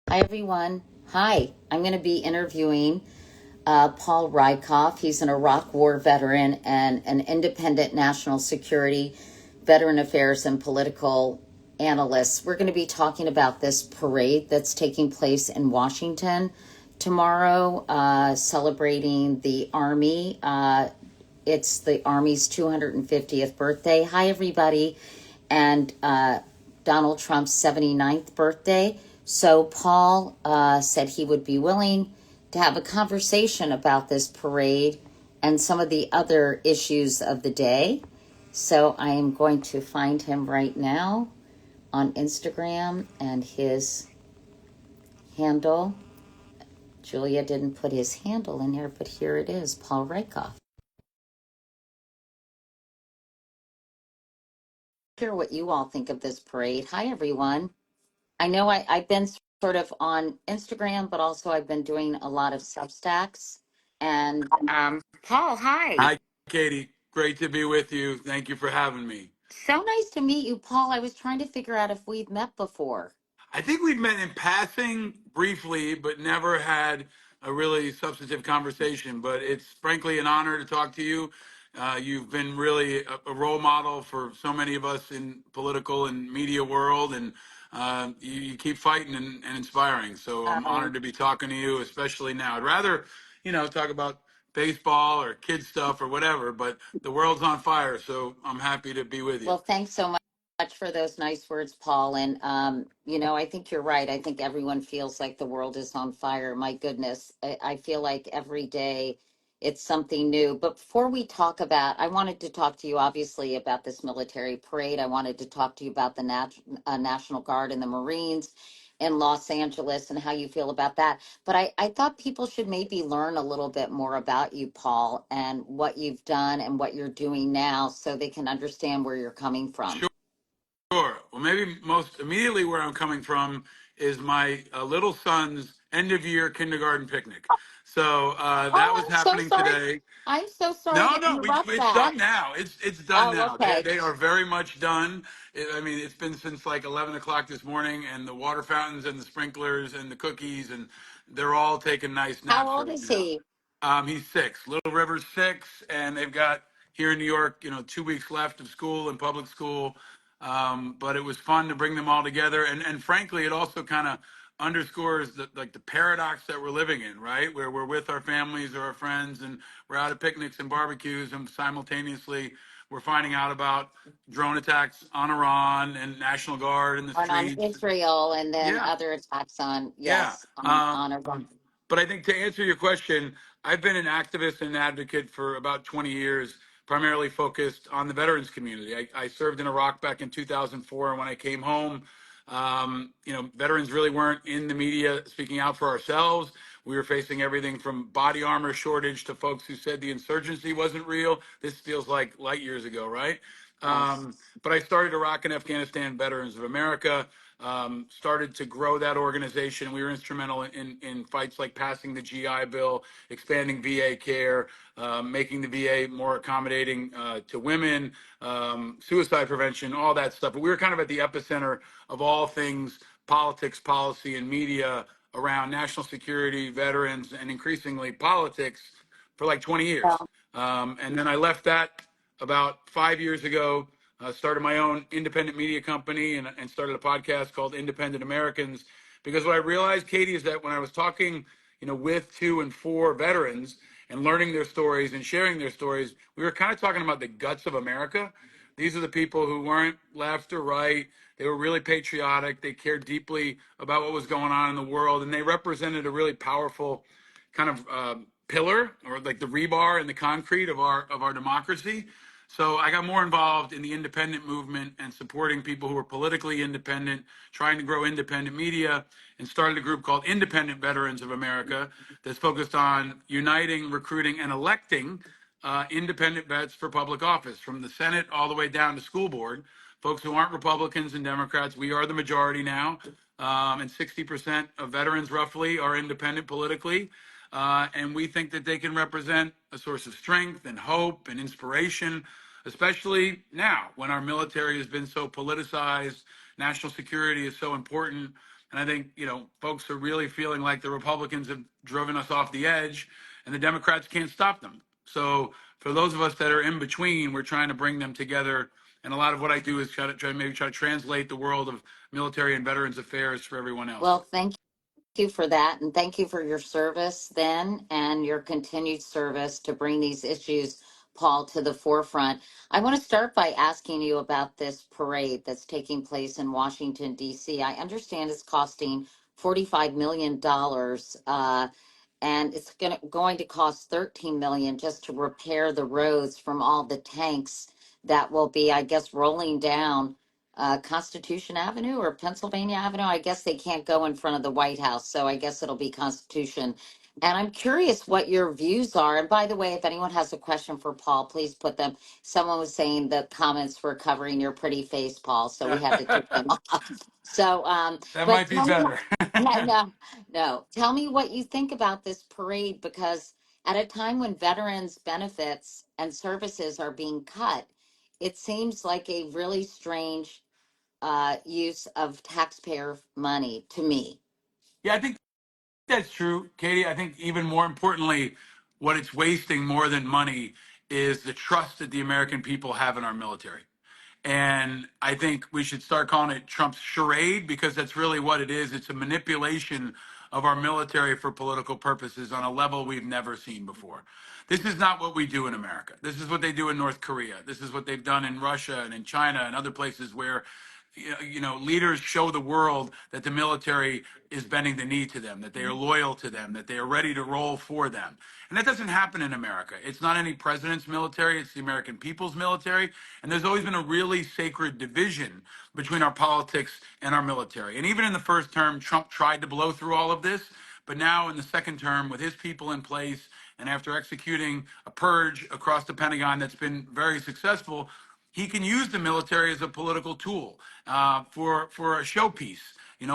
Hi, everyone. Hi, I'm going to be interviewing Paul Reickhoff. He's an Iraq War veteran and an independent national security, veteran affairs, and political analyst. We're going to be talking about this parade that's taking place in Washington tomorrow, celebrating the Army. It's the Army's 250th birthday. Hi, everybody. And Donald Trump's 79th birthday. So Paul said he would be willing to have a conversation about this parade and some of the other issues of the day. So I am going to find him right now on Instagram, and his handle. Julia didn't put his handle in here, but here it is, Paul Reickhoff. Hear what you all think of this parade. Hi, everyone. I know I've been sort of on Instagram, but also I've been doing a lot of Substacks. And Paul, hi. Hi, Katie. Great to be with you. Thank you for having me. So nice to meet you, Paul. I was trying to figure out if we've met before. I think we've met in passing briefly, but never had a really substantive conversation. But it's frankly an honor to talk to you. You've been really a role model for so many of us in political and media world, and you keep fighting and inspiring. So I'm Um, honored to be talking to you, especially now. I'd rather, talk about baseball or kid stuff or whatever, but the world's on fire, so I'm happy to be with you. Well, thanks so much for those nice words, Paul. And, I think you're right. I think everyone feels like the world is on fire. My goodness. I feel like every day it's something new. But before we talk about, I wanted to talk to you, obviously, about this military parade. I wanted to talk to you about the National Guard and the Marines in Los Angeles and how you feel about that. But I thought people should maybe learn a little bit more about you, Paul, and what you've done and what you're doing now so they can understand where you're coming from. Sure. Well, maybe most immediately where I'm coming from is my little son's end of year kindergarten picnic. So that Oh, was I'm so happening sorry. today. I'm so sorry No, to no, interrupt it's that. done now. It's done Oh, now. They okay. they are very much done. I mean, it's been since like 11 o'clock this morning, and the water fountains and the sprinklers and the cookies, and they're all taking nice How naps old right is now. he? He's 6. Little River's 6, and they've got here in New York, 2 weeks left of school and public school. But it was fun to bring them all together, and frankly, it also kind of underscores the paradox that we're living in, right? Where we're with our families or our friends, and we're out at picnics and barbecues, and simultaneously we're finding out about drone attacks on Iran and National Guard in the On streets. Israel, and then Yeah, other attacks on, yeah. yes, on Iran. But I think to answer your question, I've been an activist and advocate for about 20 years, primarily focused on the veterans community. I served in Iraq back in 2004, and when I came home, veterans really weren't in the media speaking out for ourselves. We were facing everything from body armor shortage to folks who said the insurgency wasn't real. This feels like light years ago, right? Yes. But I started Iraq and Afghanistan Veterans of America, started to grow that organization. We were instrumental in fights like passing the GI Bill, expanding VA care, making the VA more accommodating to women, suicide prevention, all that stuff. But we were kind of at the epicenter of all things politics, policy, and media around national security, veterans, and increasingly politics for like 20 years. Well, And then I left that about 5 years ago, started my own independent media company, and started a podcast called Independent Americans. Because what I realized, Katie, is that when I was talking, with, to, and for veterans and learning their stories and sharing their stories, we were kind of talking about the guts of America. These are the people who weren't left or right. They were really patriotic. They cared deeply about what was going on in the world, and they represented a really powerful kind of pillar, or like the rebar in the concrete of our democracy. So I got more involved in the independent movement and supporting people who are politically independent, trying to grow independent media, and started a group called Independent Veterans of America that's focused on uniting, recruiting, and electing independent vets for public office, from the Senate all the way down to school board. Folks who aren't Republicans and Democrats, we are the majority now, and 60% of veterans roughly are independent politically. And we think that they can represent a source of strength and hope and inspiration, especially now when our military has been so politicized. National security is so important. And I think, folks are really feeling like the Republicans have driven us off the edge and the Democrats can't stop them. So for those of us that are in between, we're trying to bring them together. And a lot of what I do is try to translate the world of military and veterans affairs for everyone else. Well, thank you for that. And thank you for your service then and your continued service to bring these issues, Paul, to the forefront. I want to start by asking you about this parade that's taking place in Washington, D.C. I understand it's costing $45 million. And it's going to cost 13 million just to repair the roads from all the tanks that will be, I guess, rolling down Constitution Avenue or Pennsylvania Avenue. I guess they can't go in front of the White House, so I guess it'll be Constitution. And I'm curious what your views are. And by the way, if anyone has a question for Paul, please put them. Someone was saying the comments were covering your pretty face, Paul, so we had to take them off. So, That but might be tell me, better. no, no, no. Tell me what you think about this parade, because at a time when veterans' benefits and services are being cut, it seems like a really strange use of taxpayer money to me. Yeah, I think that's true, Katie. I think even more importantly, what it's wasting more than money is the trust that the American people have in our military. And I think we should start calling it Trump's charade, because that's really what it is. It's a manipulation of our military for political purposes on a level we've never seen before. This is not what we do in America. This is what they do in North Korea. This is what they've done in Russia and in China and other places where leaders show the world that the military is bending the knee to them, that they are loyal to them, that they are ready to roll for them. And that doesn't happen in America. It's not any president's military, it's the American people's military. And there's always been a really sacred division between our politics and our military. And even in the first term, Trump tried to blow through all of this. But now in the second term, with his people in place, and after executing a purge across the Pentagon that's been very successful, he can use the military as a political tool for a showpiece,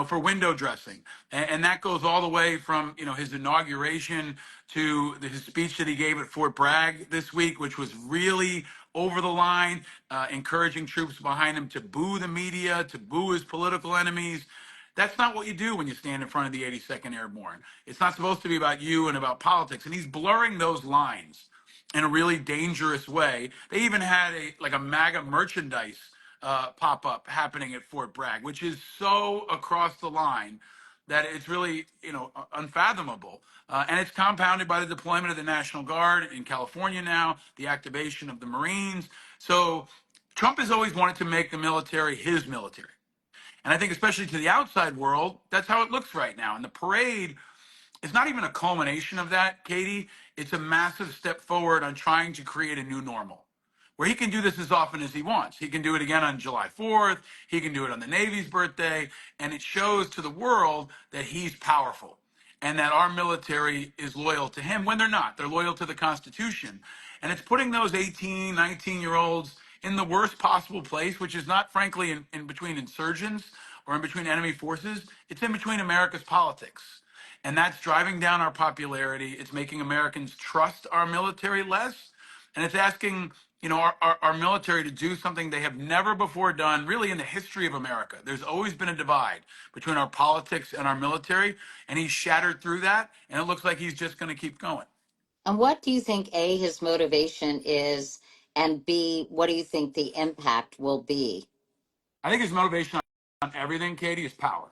for window dressing, and that goes all the way from his inauguration to his speech that he gave at Fort Bragg this week, which was really over the line, encouraging troops behind him to boo the media, to boo his political enemies. That's not what you do when you stand in front of the 82nd Airborne. It's not supposed to be about you and about politics, and he's blurring those lines in a really dangerous way. They even had a MAGA merchandise pop up happening at Fort Bragg, which is so across the line that it's really unfathomable. And it's compounded by the deployment of the National Guard in California now, the activation of the Marines. So Trump has always wanted to make the military his military. And I think especially to the outside world, that's how it looks right now. And the parade, it's not even a culmination of that, Katie. It's a massive step forward on trying to create a new normal where he can do this as often as he wants. He can do it again on July 4th. He can do it on the Navy's birthday. And it shows to the world that he's powerful and that our military is loyal to him when they're not. They're loyal to the Constitution. And it's putting those 18, 19-year-olds in the worst possible place, which is not, frankly, in between insurgents or in between enemy forces. It's in between America's politics. And that's driving down our popularity. It's making Americans trust our military less. And it's asking, our military to do something they have never before done, really, in the history of America. There's always been a divide between our politics and our military, and he's shattered through that, and it looks like he's just going to keep going. And what do you think, A, his motivation is, and B, what do you think the impact will be? I think his motivation on everything, Katie, is power.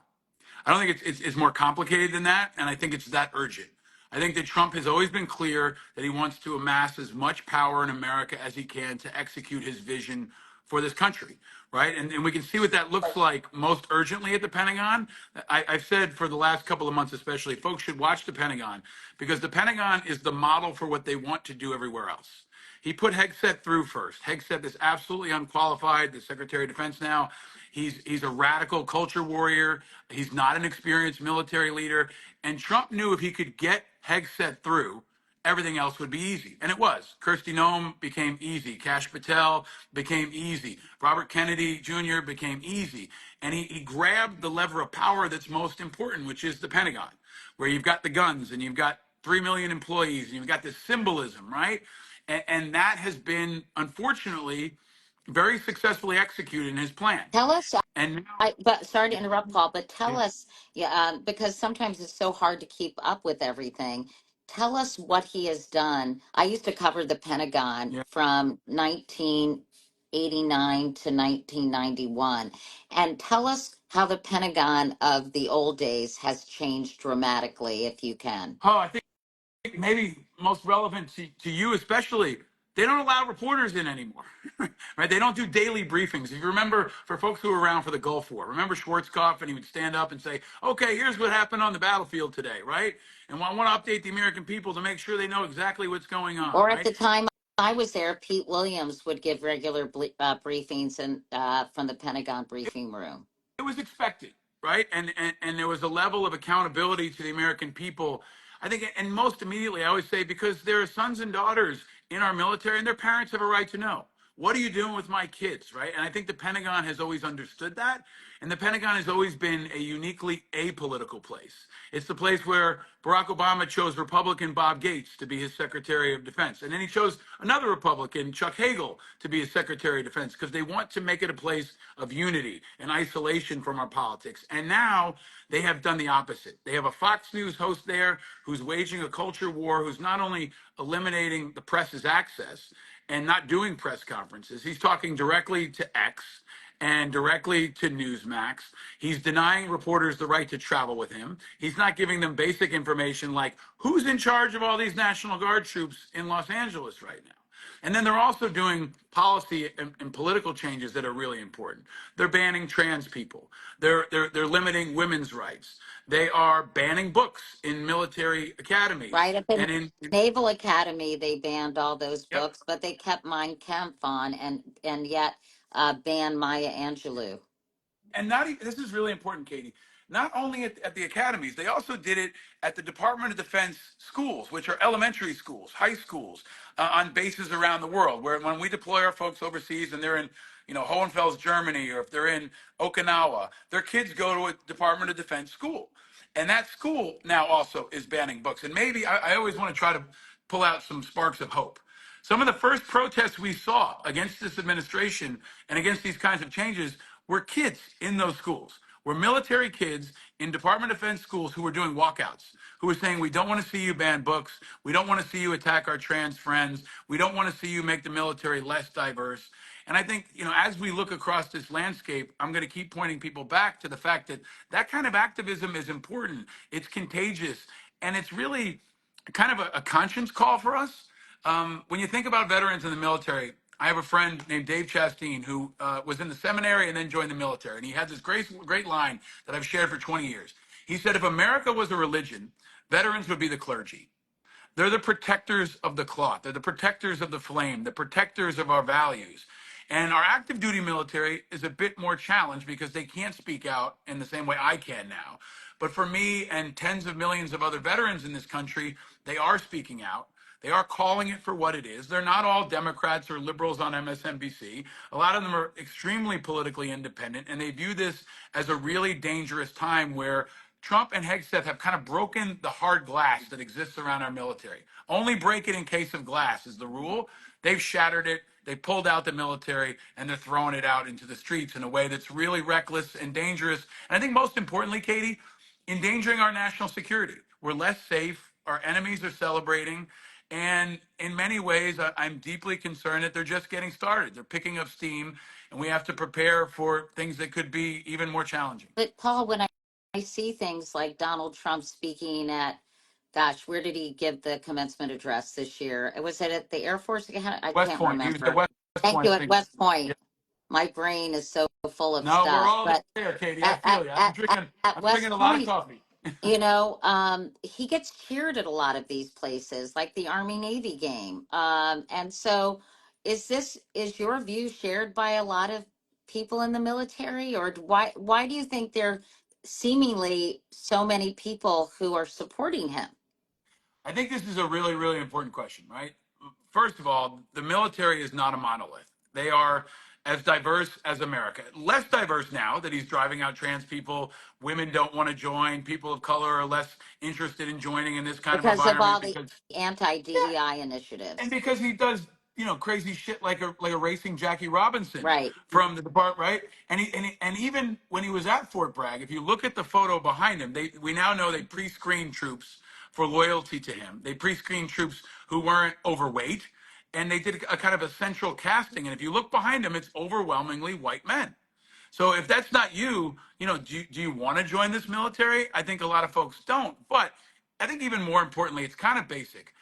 I don't think it's more complicated than that, and I think it's that urgent. I think that Trump has always been clear that he wants to amass as much power in America as he can to execute his vision for this country, right? And we can see what that looks like most urgently at the Pentagon. I've said for the last couple of months especially, folks should watch the Pentagon, because the Pentagon is the model for what they want to do everywhere else. He put Hegseth through first. Hegseth is absolutely unqualified, the Secretary of Defense now. He's a radical culture warrior. He's not an experienced military leader. And Trump knew if he could get Hegseth through, everything else would be easy. And it was. Kirsty Noem became easy. Kash Patel became easy. Robert Kennedy Jr. became easy. And he grabbed the lever of power that's most important, which is the Pentagon, where you've got the guns and you've got 3 million employees and you've got this symbolism, right? And that has been, unfortunately, very successfully executed in his plan. Tell us, And now, but sorry to yeah, interrupt, Paul, but tell yeah, us, yeah, because sometimes it's so hard to keep up with everything. Tell us what he has done. I used to cover the Pentagon yeah. from 1989 to 1991. And tell us how the Pentagon of the old days has changed dramatically, if you can. Oh, I think maybe most relevant to you especially, they don't allow reporters in anymore. Right? They don't do daily briefings. If you remember, for folks who were around for the Gulf War, remember Schwarzkopf, and he would stand up and say, okay, here's what happened on the battlefield today, right? And I want to update the American people to make sure they know exactly what's going on, Or at right? the time I was there, Pete Williams would give regular briefings and from the Pentagon briefing room. It was expected, right? And there was a level of accountability to the American people. I think, and most immediately, I always say, because there are sons and daughters in our military, and their parents have a right to know. What are you doing with my kids, right? And I think the Pentagon has always understood that. And the Pentagon has always been a uniquely apolitical place. It's the place where Barack Obama chose Republican Bob Gates to be his Secretary of Defense. And then he chose another Republican, Chuck Hagel, to be his Secretary of Defense, because they want to make it a place of unity and isolation from our politics. And now they have done the opposite. They have a Fox News host there who's waging a culture war, who's not only eliminating the press's access and not doing press conferences, he's talking directly to X and directly to Newsmax. He's denying reporters the right to travel with him. He's not giving them basic information like who's in charge of all these National Guard troops in Los Angeles right now. And then they're also doing policy and political changes that are really important. They're banning trans people. They're limiting women's rights. They are banning books in military academies. Right up in And Naval Academy, they banned all those yep. books, but they kept Mein Kampf on and yet banned Maya Angelou. And not even, this is really important, Katie. Not only at the academies, they also did it at the Department of Defense schools, which are elementary schools, high schools, on bases around the world. Where when we deploy our folks overseas and they're in, Hohenfels, Germany, or if they're in Okinawa, their kids go to a Department of Defense school, and that school now also is banning books. And maybe I always want to try to pull out some sparks of hope. Some of the first protests we saw against this administration and against these kinds of changes were kids in those schools, were military kids in Department of Defense schools who were doing walkouts, who were saying, we don't want to see you ban books. We don't want to see you attack our trans friends. We don't want to see you make the military less diverse. And I think, as we look across this landscape, I'm going to keep pointing people back to the fact that that kind of activism is important. It's contagious. And it's really kind of a conscience call for us. When you think about veterans in the military, I have a friend named Dave Chastain who was in the seminary and then joined the military. And he had this great line that I've shared for 20 years. He said, if America was a religion, veterans would be the clergy. They're the protectors of the cloth. They're the protectors of the flame, the protectors of our values. And our active duty military is a bit more challenged because they can't speak out in the same way I can now. But for me and tens of millions of other veterans in this country, they are speaking out. They are calling it for what it is. They're not all Democrats or liberals on MSNBC. A lot of them are extremely politically independent, and they view this as a really dangerous time where Trump and Hegseth have kind of broken the hard glass that exists around our military. Only break it in case of glass is the rule. They've shattered it. They pulled out the military and they're throwing it out into the streets in a way that's really reckless and dangerous. And I think most importantly, Katie, endangering our national security. We're less safe. Our enemies are celebrating. And in many ways, I'm deeply concerned that they're just getting started. They're picking up steam, and we have to prepare for things that could be even more challenging. But Paul, when I see things like Donald Trump speaking at, gosh, where did he give the commencement address this year? Was it at the Air Force Academy? I West can't Point. He was at remember. West Thank you, Point at speaking. West Point. Yeah. My brain is so full of No, we're stuff. all But there, Katie. I at, at, feel you. at, at at I'm West drinking a lot of Point, coffee. he gets cheered at a lot of these places, like the Army Navy game. And so is your view shared by a lot of people in the military, or why do you think there are seemingly so many people who are supporting him? I think this is a really, really important question, right? First of all, the military is not a monolith. They are as diverse as America. Less diverse now that he's driving out trans people. Women don't want to join. People of color are less interested in joining in this kind of Because of environment all the because, yeah, anti-DEI and initiatives. because he does crazy shit like a racing Jackie Robinson Right. from the department, right? And even when he was at Fort Bragg, if you look at the photo behind him, we now know they pre-screened troops for loyalty to him. They pre-screened troops who weren't overweight, and they did a kind of a central casting. And if you look behind him, it's overwhelmingly white men. So if that's not you, do you want to join this military? I think a lot of folks don't. But I think even more importantly, it's kind of basic.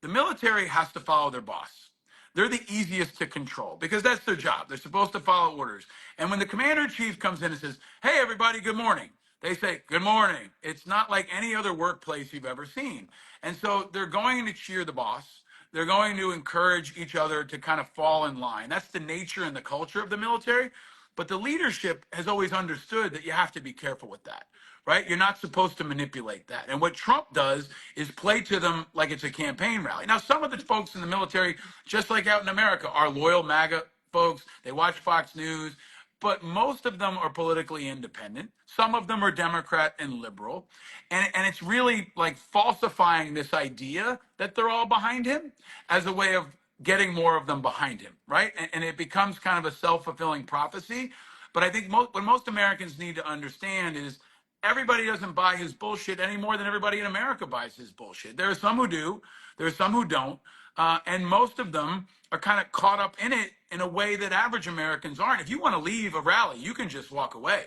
The military has to follow their boss. They're the easiest to control because that's their job. They're supposed to follow orders. And when the commander in chief comes in and says, "Hey, everybody, good morning," they say, "Good morning." It's not like any other workplace you've ever seen. And so they're going to cheer the boss. They're going to encourage each other to kind of fall in line. That's the nature and the culture of the military. But the leadership has always understood that you have to be careful with that, right? You're not supposed to manipulate that. And what Trump does is play to them like it's a campaign rally. Now, some of the folks in the military, just like out in America, are loyal MAGA folks. They watch Fox News, but most of them are politically independent. Some of them are Democrat and liberal. And it's really like falsifying this idea that they're all behind him as a way of getting more of them behind him, right? And it becomes kind of a self-fulfilling prophecy. But I think what most Americans need to understand is everybody doesn't buy his bullshit any more than everybody in America buys his bullshit. There are some who do, there are some who don't, and most of them are kind of caught up in it in a way that average Americans aren't. If you want to leave a rally, you can just walk away.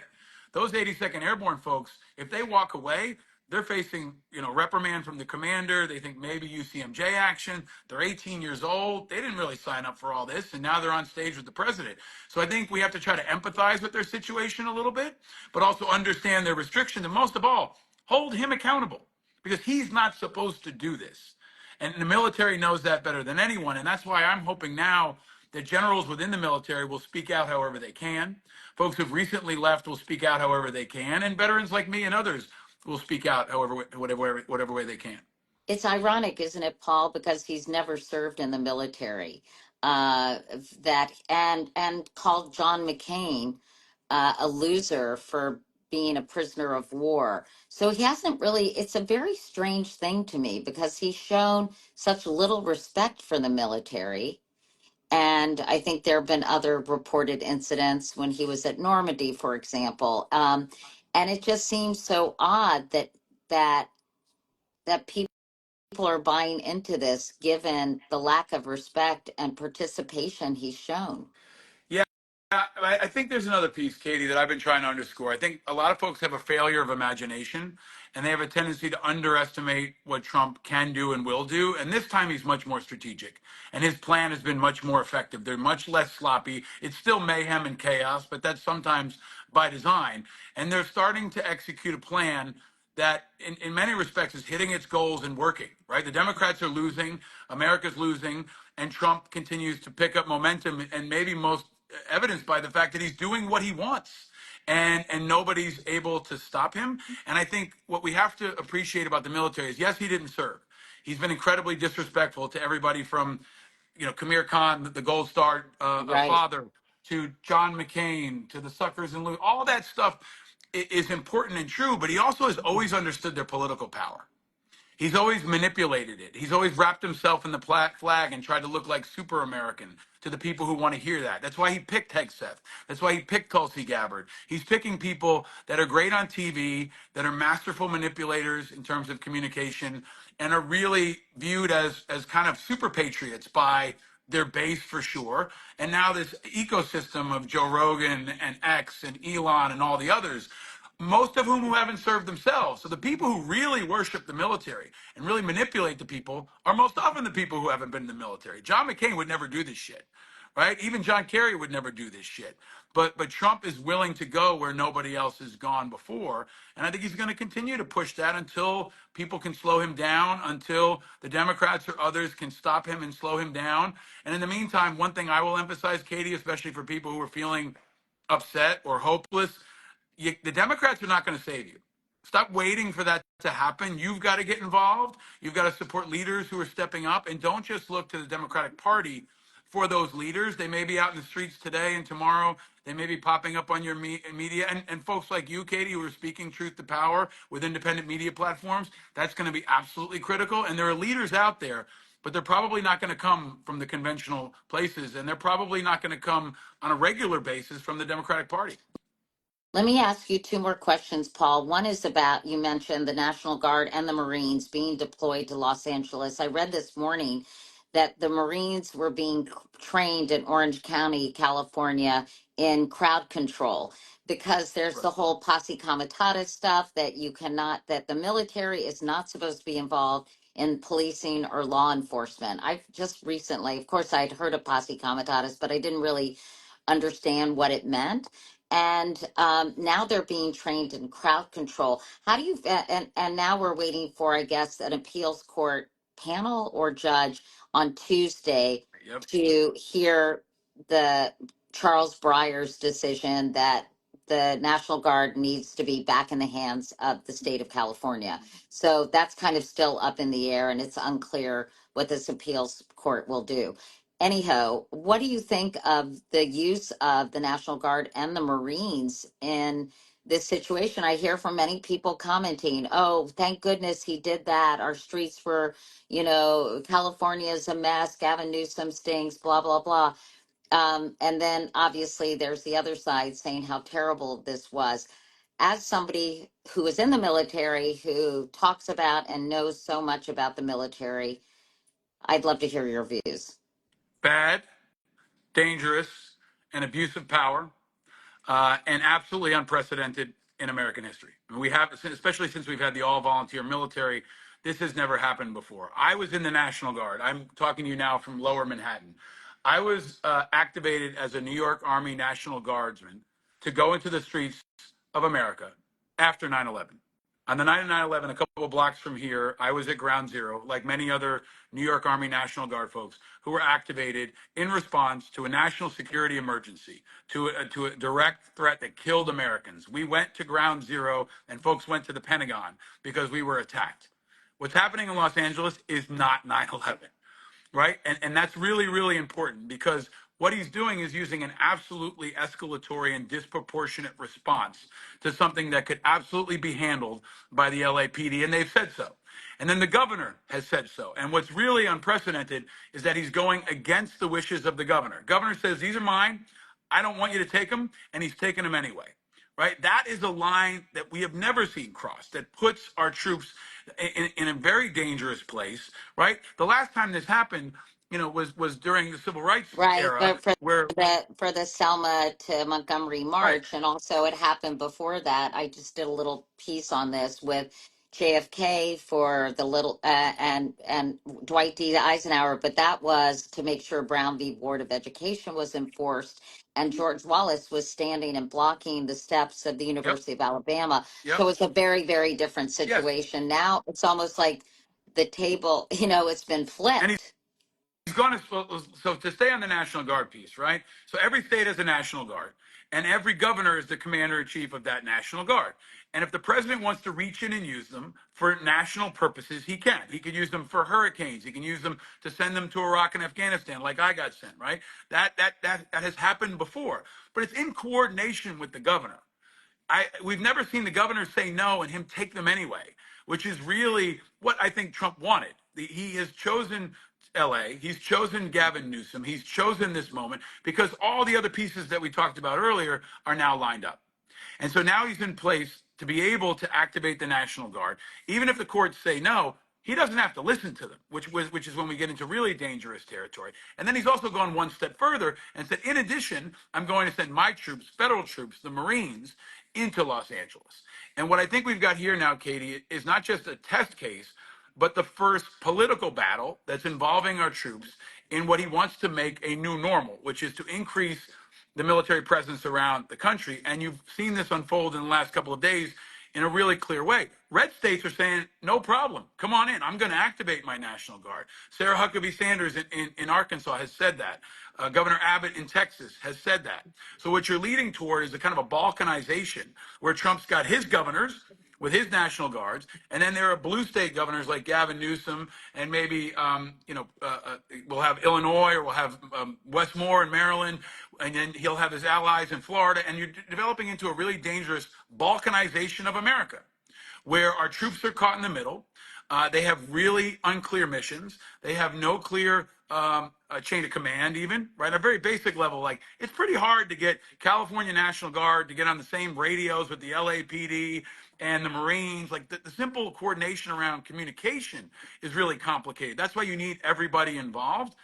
Those 82nd Airborne folks, if they walk away, they're facing, reprimand from the commander. They think maybe UCMJ action. They're 18 years old. They didn't really sign up for all this, and now they're on stage with the president. So I think we have to try to empathize with their situation a little bit, but also understand their restrictions, and most of all, hold him accountable because he's not supposed to do this. And the military knows that better than anyone, and that's why I'm hoping now that generals within the military will speak out however they can. Folks who've recently left will speak out however they can, and veterans like me and others will speak out whatever way they can. It's ironic, isn't it, Paul? Because he's never served in the military. That and called John McCain a loser for being a prisoner of war. So he hasn't really. It's a very strange thing to me because he's shown such little respect for the military. And I think there have been other reported incidents when he was at Normandy, for example. And it just seems so odd that that people are buying into this given the lack of respect and participation he's shown. Yeah, I think there's another piece, Katie, that I've been trying to underscore. I think a lot of folks have a failure of imagination, and they have a tendency to underestimate what Trump can do and will do. And this time he's much more strategic, and his plan has been much more effective. They're much less sloppy. It's still mayhem and chaos, but that's sometimes by design. And they're starting to execute a plan that in many respects is hitting its goals and working, right? The Democrats are losing, America's losing, and Trump continues to pick up momentum, and maybe most evidenced by the fact that he's doing what he wants. And nobody's able to stop him. And I think what we have to appreciate about the military is, yes, he didn't serve. He's been incredibly disrespectful to everybody from, Kamir Khan, the Gold Star Right. father, to John McCain, to the suckers and loot. All that stuff is important and true, but he also has always understood their political power. He's always manipulated it. He's always wrapped himself in the flag and tried to look like super American to the people who want to hear that. That's why he picked Hegseth. That's why he picked Tulsi Gabbard. He's picking people that are great on TV, that are masterful manipulators in terms of communication, and are really viewed as kind of super patriots by their base for sure. And now this ecosystem of Joe Rogan and X and Elon and all the others, most of whom haven't served themselves. So the people who really worship the military and really manipulate the people are most often the people who haven't been in the military. John McCain would never do this shit, right? Even John Kerry would never do this shit. But Trump is willing to go where nobody else has gone before. And I think he's going to continue to push that until people can slow him down, until the Democrats or others can stop him and slow him down. And in the meantime, one thing I will emphasize, Katie, especially for people who are feeling upset or hopeless, the Democrats are not going to save you. Stop waiting for that to happen. You've got to get involved. You've got to support leaders who are stepping up, and don't just look to the Democratic Party for those leaders. They may be out in the streets today and tomorrow. They may be popping up on your media. And folks like you, Katie, who are speaking truth to power with independent media platforms, that's going to be absolutely critical. And there are leaders out there but they're probably not going to come from the conventional places, and they're probably not going to come on a regular basis from the Democratic Party. Let me ask you two more questions, Paul. One is about, you mentioned the National Guard and the Marines being deployed to Los Angeles. I read this morning that the Marines were being trained in Orange County, California, in crowd control because there's the whole posse comitatus stuff that you cannot, that the military is not supposed to be involved in policing or law enforcement. I've just recently, of course, I'd heard of posse comitatus, but I didn't really understand what it meant. And now they're being trained in crowd control. How do you, and now we're waiting for, I guess, an appeals court panel or judge on Tuesday Yep. to hear the Charles Breyer's decision that the National Guard needs to be back in the hands of the state of California. So that's kind of still up in the air, and it's unclear what this appeals court will do. Anyhow, what do you think of the use of the National Guard and the Marines in this situation? I hear from many people commenting, oh, thank goodness he did that. Our streets were, California's a mess. Gavin Newsom stinks, blah, blah, blah. And then obviously there's the other side saying how terrible this was. As somebody who is in the military, who talks about and knows so much about the military, I'd love to hear your views. Bad, dangerous, and abuse of power, and absolutely unprecedented in American history. I mean, we have, especially since we've had the all-volunteer military, this has never happened before. I was in the National Guard. I'm talking to you now from Lower Manhattan. I was activated as a New York Army National Guardsman to go into the streets of America after 9/11. On the night of 9/11, a couple of blocks from here, I was at Ground Zero, like many other New York Army National Guard folks who were activated in response to a national security emergency, to a direct threat that killed Americans. We went to Ground Zero, and folks went to the Pentagon because we were attacked. What's happening in Los Angeles is not 9/11. Right? And that's really, really important because what he's doing is using an absolutely escalatory and disproportionate response to something that could absolutely be handled by the LAPD, and they've said so. And then the governor has said so. And what's really unprecedented is that he's going against the wishes of the governor. Governor says, these are mine. I don't want you to take them, and he's taking them anyway. Right? That is a line that we have never seen crossed, that puts our troops in a very dangerous place, right? The last time this happened, was during the civil rights Right, era but for where, the Selma to Montgomery right, March, and also it happened before that. I just did a little piece on this with JFK for the little and Dwight D. Eisenhower, but that was to make sure Brown v. Board of Education was enforced, and George Wallace was standing and blocking the steps of the yep, University of Alabama. yep, So it's a very, very different yes. situation. Now it's almost like the table, it's been And flipped. he's going to, so to stay on the National Guard piece, right? So every state has a National Guard, and every governor is the commander in chief of that National Guard. And if the president wants to reach in and use them for national purposes, he can. He could use them for hurricanes. He can use them to send them to Iraq and Afghanistan, like I got sent, right? That has happened before, but it's in coordination with the governor. We've never seen the governor say no and him take them anyway, which is really what I think Trump wanted. He has chosen LA, he's chosen Gavin Newsom, he's chosen this moment because all the other pieces that we talked about earlier are now lined up. And so now he's in place to be able to activate the National Guard. Even if the courts say no, he doesn't have to listen to them, which is when we get into really dangerous territory. And then he's also gone one step further and said, in addition, I'm going to send my troops, federal troops, the Marines, into Los Angeles. And what I think we've got here now, Katie, is not just a test case, but the first political battle that's involving our troops in what he wants to make a new normal, which is to increase the military presence around the country. And you've seen this unfold in the last couple of days in a really clear way. Red states are saying, no problem, come on in. I'm going to activate my National Guard. Sarah Huckabee Sanders in Arkansas has said that. Governor Abbott in Texas has said that. So what you're leading toward is a kind of a balkanization where Trump's got his governors with his National Guards, and then there are blue state governors like Gavin Newsom, and maybe we'll have Illinois, or we'll have Westmore in Maryland, and then he'll have his allies in Florida, and you're developing into a really dangerous balkanization of America, where our troops are caught in the middle. They have really unclear missions. They have no clear chain of command, even, right? At a very basic level, like it's pretty hard to get California National Guard to get on the same radios with the LAPD and the Marines. Like the simple coordination around communication is really complicated. That's why you need everybody involved.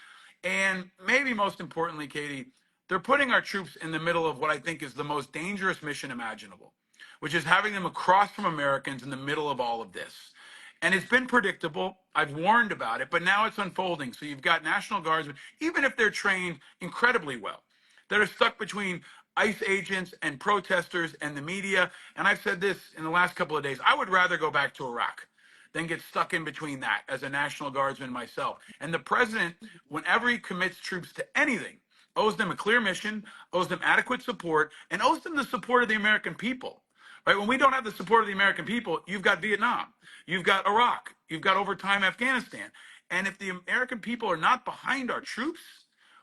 And maybe most importantly, Katie, they're putting our troops in the middle of what I think is the most dangerous mission imaginable, which is having them across from Americans in the middle of all of this. And it's been predictable. I've warned about it, but now it's unfolding. So you've got National Guardsmen, even if they're trained incredibly well, that are stuck between ICE agents and protesters and the media. And I've said this in the last couple of days. I would rather go back to Iraq than get stuck in between that as a National Guardsman myself. And the president, whenever he commits troops to anything, owes them a clear mission, owes them adequate support, and owes them the support of the American people. Right? When we don't have the support of the American people, you've got Vietnam, you've got Iraq, you've got over time Afghanistan. And if the American people are not behind our troops,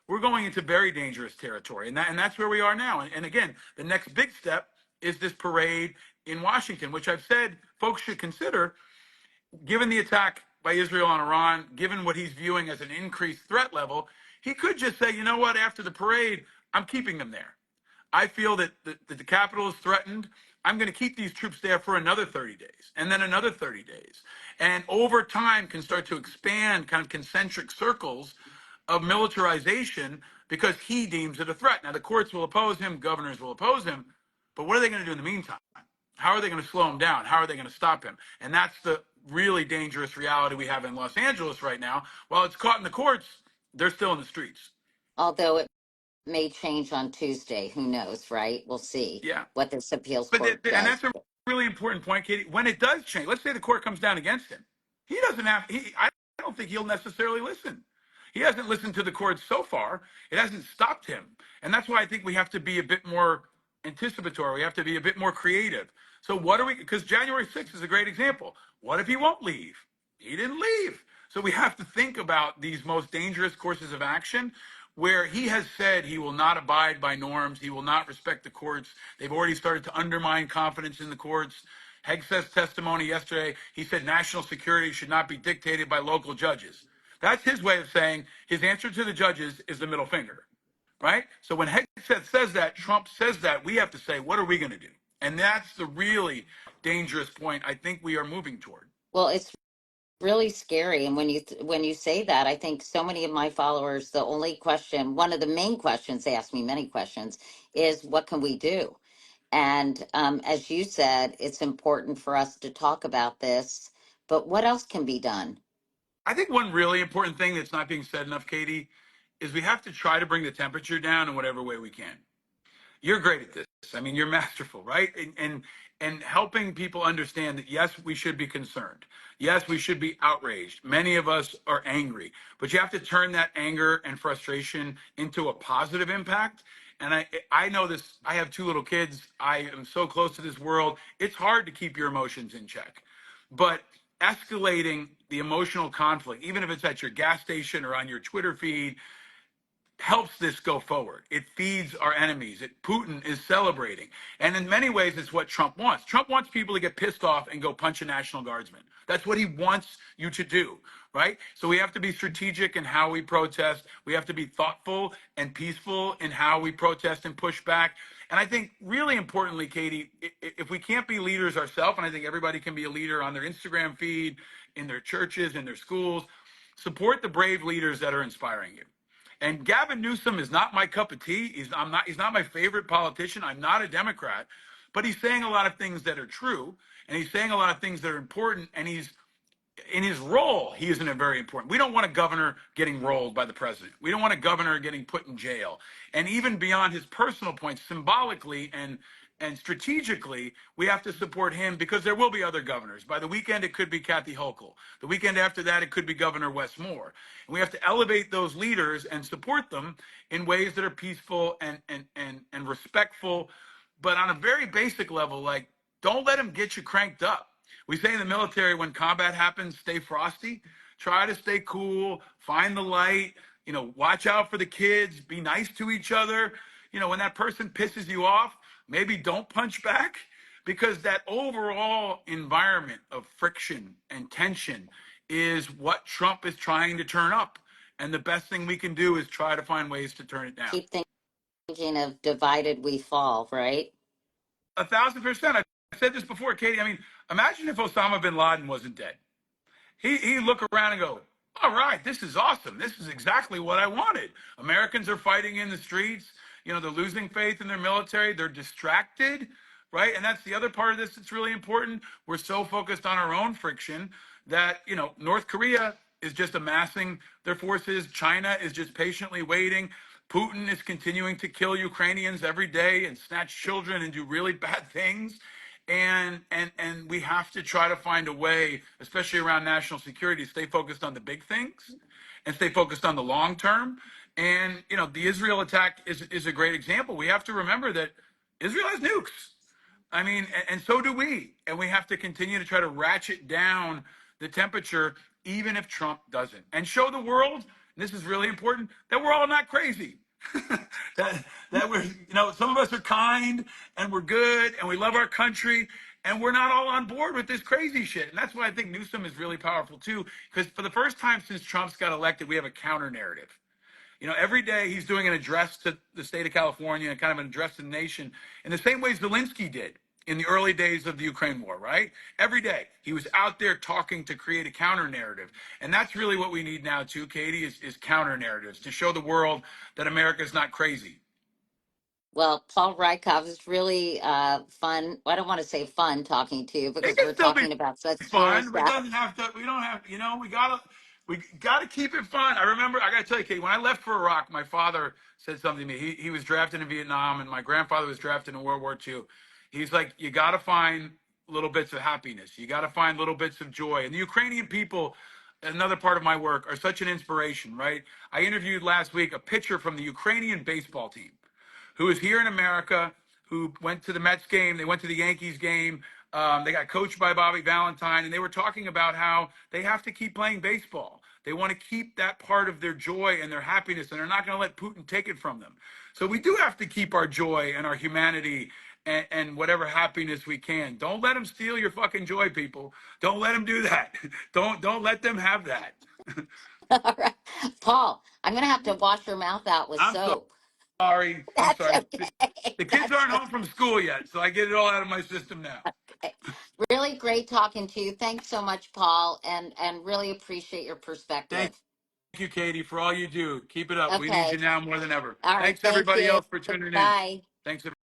we're going into very dangerous territory. And that's where we are now. And again, the next big step is this parade in Washington, which I've said folks should consider, given the attack by Israel on Iran, given what he's viewing as an increased threat level. He could just say, you know what, after the parade, I'm keeping them there. I feel that the Capitol is threatened. I'm going to keep these troops there for another 30 days and then another 30 days. And over time can start to expand kind of concentric circles of militarization because he deems it a threat. Now, the courts will oppose him, governors will oppose him, but what are they going to do in the meantime? How are they going to slow him down? How are they going to stop him? And that's the really dangerous reality we have in Los Angeles right now. While it's caught in the courts, they're still in the streets. Although it may change on Tuesday. Who knows, right? We'll see Yeah. what this appeals But court and does. that's a really important point, Katie. When it does change, let's say the court comes down against him. He doesn't have. I don't think he'll necessarily listen. He hasn't listened to the courts so far. It hasn't stopped him, and that's why I think we have to be a bit more anticipatory. We have to be a bit more creative. So what are we? Because January 6th is a great example. What if he won't leave? He didn't leave. So we have to think about these most dangerous courses of action where he has said he will not abide by norms, he will not respect the courts. They've already started to undermine confidence in the courts. Hegseth's testimony yesterday, he said national security should not be dictated by local judges. That's his way of saying his answer to the judges is the middle finger, right? So when Hegseth says that, Trump says that, we have to say, what are we going to do? And that's the really dangerous point I think we are moving toward. Well, it's really scary, and when you say that, I think so many of my followers, the only question, one of the main questions, they ask me many questions, is what can we do? And as you said, it's important for us to talk about this, but what else can be done? I think one really important thing that's not being said enough, Katie, is we have to try to bring the temperature down in whatever way we can. You're great at this. I mean, you're masterful, right? And helping people understand that yes, we should be concerned. Yes, we should be outraged. Many of us are angry, but you have to turn that anger and frustration into a positive impact. And I know this. I have two little kids. I am so close to this world. It's hard to keep your emotions in check, but escalating the emotional conflict, even if it's at your gas station or on your Twitter feed, helps this go forward. It feeds our enemies. Putin is celebrating. And in many ways, it's what Trump wants. Trump wants people to get pissed off and go punch a National Guardsman. That's what he wants you to do, right? So we have to be strategic in how we protest. We have to be thoughtful and peaceful in how we protest and push back. And I think really importantly, Katie, if we can't be leaders ourselves, and I think everybody can be a leader on their Instagram feed, in their churches, in their schools, support the brave leaders that are inspiring you. And Gavin Newsom is not my cup of tea. He's not my favorite politician. I'm not a Democrat, but he's saying a lot of things that are true, and he's saying a lot of things that are important, and he's in his role, he isn't very important. We don't want a governor getting rolled by the president. We don't want a governor getting put in jail. And even beyond his personal points, symbolically and strategically, we have to support him because there will be other governors. By the weekend, it could be Kathy Hochul. The weekend after that, it could be Governor Wes Moore. And we have to elevate those leaders and support them in ways that are peaceful and respectful, but on a very basic level, like don't let them get you cranked up. We say in the military, when combat happens, stay frosty. Try to stay cool, find the light, watch out for the kids, be nice to each other. When that person pisses you off, maybe don't punch back, because that overall environment of friction and tension is what Trump is trying to turn up. And the best thing we can do is try to find ways to turn it down. Keep thinking of divided we fall, right? 1,000%. I've said this before, Katie. I mean, imagine if Osama bin Laden wasn't dead. He'd look around and go, all right, this is awesome. This is exactly what I wanted. Americans are fighting in the streets. You know, they're losing faith in their military. They're distracted, right? And that's the other part of this that's really important. We're so focused on our own friction that, you know, North Korea is just amassing their forces. China is just patiently waiting. Putin is continuing to kill Ukrainians every day and snatch children and do really bad things. And we have to try to find a way, especially around national security, to stay focused on the big things and stay focused on the long term. And you know, the Israel attack is a great example. We have to remember that Israel has nukes. I mean, and so do we. And we have to continue to try to ratchet down the temperature, even if Trump doesn't, and show the world, and this is really important, that we're all not crazy. that we're, you know, some of us are kind and we're good and we love our country and we're not all on board with this crazy shit. And that's why I think Newsom is really powerful too, because for the first time since Trump's got elected, we have a counter narrative. You know, every day he's doing an address to the state of California and kind of an address to the nation in the same way Zelensky did in the early days of the Ukraine war, right? Every day he was out there talking to create a counter narrative. And that's really what we need now too, Katie, is counter narratives to show the world that America is not crazy. Well, Paul Reickhoff is really fun. I don't want to say fun talking to you It because can we're still be talking about such serious fun, but it stuff. doesn't have to. We don't have. You know, we gotta keep it fun. I remember. I gotta tell you, Kate. When I left for Iraq, my father said something to me. He was drafted in Vietnam, and my grandfather was drafted in World War II. He's like, you gotta find little bits of happiness. You gotta find little bits of joy. And the Ukrainian people, another part of my work, are such an inspiration, right? I interviewed last week a pitcher from the Ukrainian baseball team who is here in America, who went to the Mets game, they went to the Yankees game, they got coached by Bobby Valentine, and they were talking about how they have to keep playing baseball. They want to keep that part of their joy and their happiness, and they're not going to let Putin take it from them. So we do have to keep our joy and our humanity and whatever happiness we can. Don't let them steal your fucking joy, people. Don't let them do that. Don't let them have that. All right. Paul, I'm going to have to wash your mouth out with I'm soap. sorry. I'm That's sorry. okay. The kids That's aren't home from school yet, so I get it all out of my system now. okay. Really great talking to you. Thanks so much, Paul, and really appreciate your Thank perspective. you, Katie, for all you do. Keep it up. We need you Okay. now more than ever. All right. Thanks, Thank everybody you. else, for tuning in. Bye. Thanks.